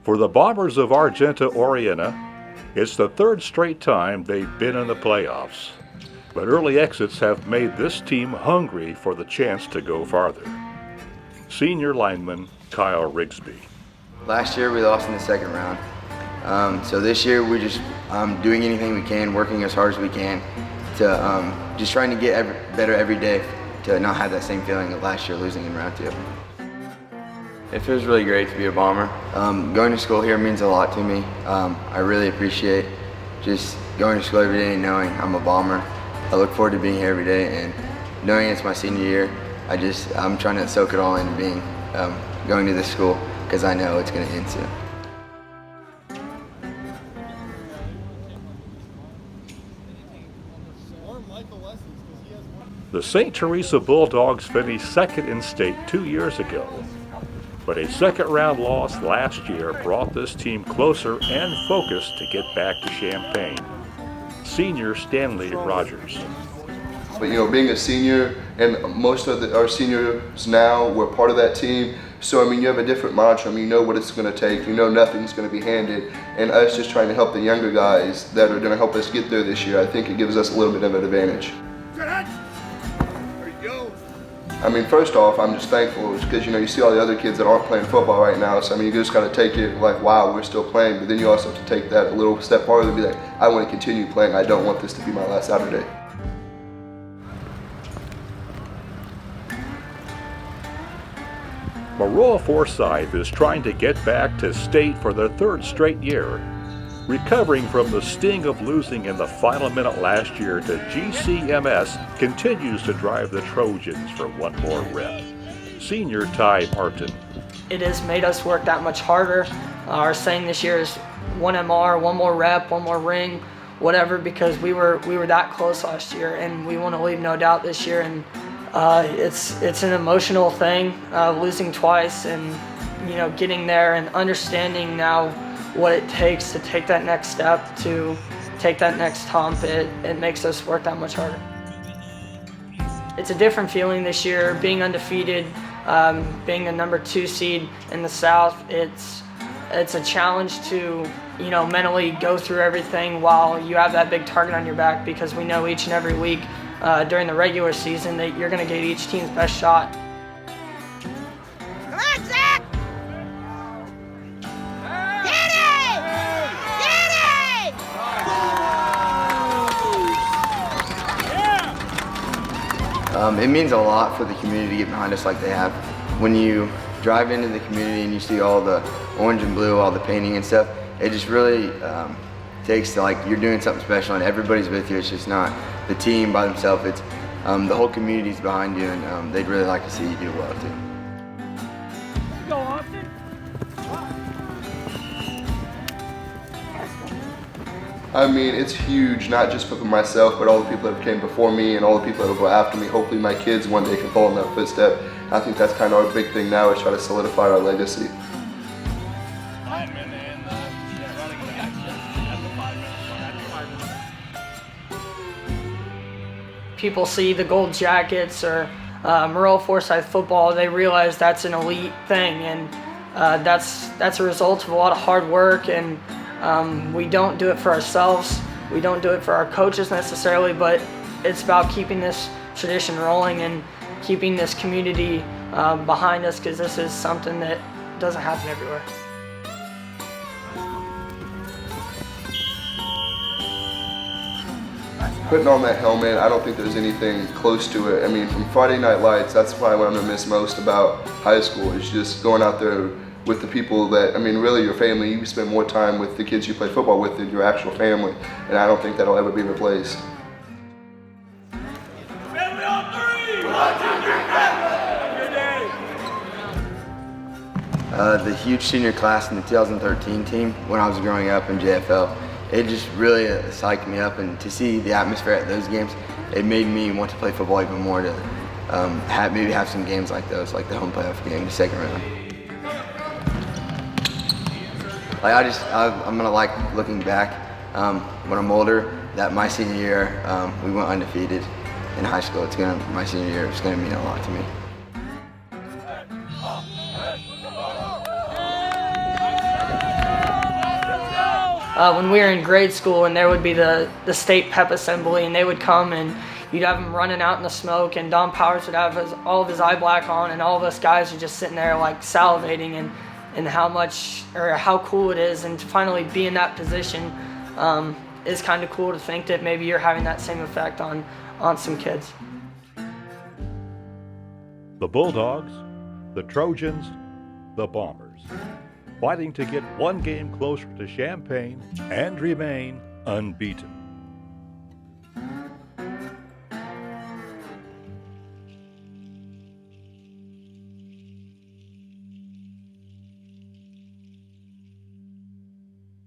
For the Bombers of Argenta-Oreana, it's the third straight time they've been in the playoffs. But early exits have made this team hungry for the chance to go farther. Senior lineman Kyle Rigsby. Last year we lost in the second round. So this year we're just doing anything we can, working as hard as we can to just trying to get better every day to not have that same feeling of last year losing in round 2. It feels really great to be a Bomber. Going to school here means a lot to me. I really appreciate just going to school every day and knowing I'm a Bomber. I look forward to being here every day, and knowing it's my senior year, I'm trying to soak it all in being going to this school because I know it's going to end soon. The St. Teresa Bulldogs finished second in state 2 years ago, but a second-round loss last year brought this team closer and focused to get back to Champaign. Senior Stanley Rogers. But being a senior, and most of our seniors now were part of that team, so you have a different mantra. You know what it's going to take. You know nothing's going to be handed, and us just trying to help the younger guys that are going to help us get there this year, I think it gives us a little bit of an advantage. First off, I'm just thankful because you see all the other kids that aren't playing football right now. So you just got to take it like, wow, we're still playing. But then you also have to take that a little step farther and be like, I want to continue playing. I don't want this to be my last Saturday. Maroa-Forsyth is trying to get back to state for their third straight year, recovering from the sting of losing in the final minute last year to GCMS continues to drive the Trojans for one more rep. Senior Ty Martin. It has made us work that much harder. Our saying this year is 1 MR, one more rep, one more ring, whatever, because we were that close last year, and we want to leave no doubt this year. And it's an emotional thing, losing twice, and getting there and understanding now what it takes to take that next step, to take that next hump. It makes us work that much harder. It's a different feeling this year, being undefeated, being the number 2 seed in the South. It's a challenge to mentally go through everything while you have that big target on your back, because we know each and every week during the regular season that you're going to get each team's best shot. It means a lot for the community to get behind us like they have. When you drive into the community and you see all the orange and blue, all the painting and stuff, it just really takes to you're doing something special and everybody's with you. It's just not the team by themselves. It's the whole community's behind you, and they'd really like to see you do well too. You go often? It's huge, not just for myself, but all the people that came before me and all the people that will go after me. Hopefully my kids one day can follow in that footstep. I think that's kind of our big thing now, is try to solidify our legacy. People see the gold jackets or Maroa-Forsyth football, they realize that's an elite thing, and that's a result of a lot of hard work. And we don't do it for ourselves, we don't do it for our coaches necessarily, but it's about keeping this tradition rolling and keeping this community behind us, because this is something that doesn't happen everywhere. Putting on that helmet, I don't think there's anything close to it. From Friday Night Lights, that's probably what I'm going to miss most about high school, is just going out there with the people that, really your family. You spend more time with the kids you play football with than your actual family, and I don't think that'll ever be replaced. Family on 3! 1, 2, 3, family! The huge senior class in the 2013 team, when I was growing up in JFL, it just really psyched me up, and to see the atmosphere at those games, it made me want to play football even more, to maybe have some games like those, like the home playoff game, the second round. I'm gonna like looking back when I'm older, that my senior year we went undefeated in high school. My senior year is gonna mean a lot to me. when we were in grade school, and there would be the state pep assembly, and they would come and you'd have them running out in the smoke, and Don Powers would have all of his eye black on, and all of us guys are just sitting there like salivating and how much or how cool it is, and to finally be in that position is kind of cool to think that maybe you're having that same effect on some kids. The Bulldogs, the Trojans, the Bombers, fighting to get one game closer to Champaign and remain unbeaten.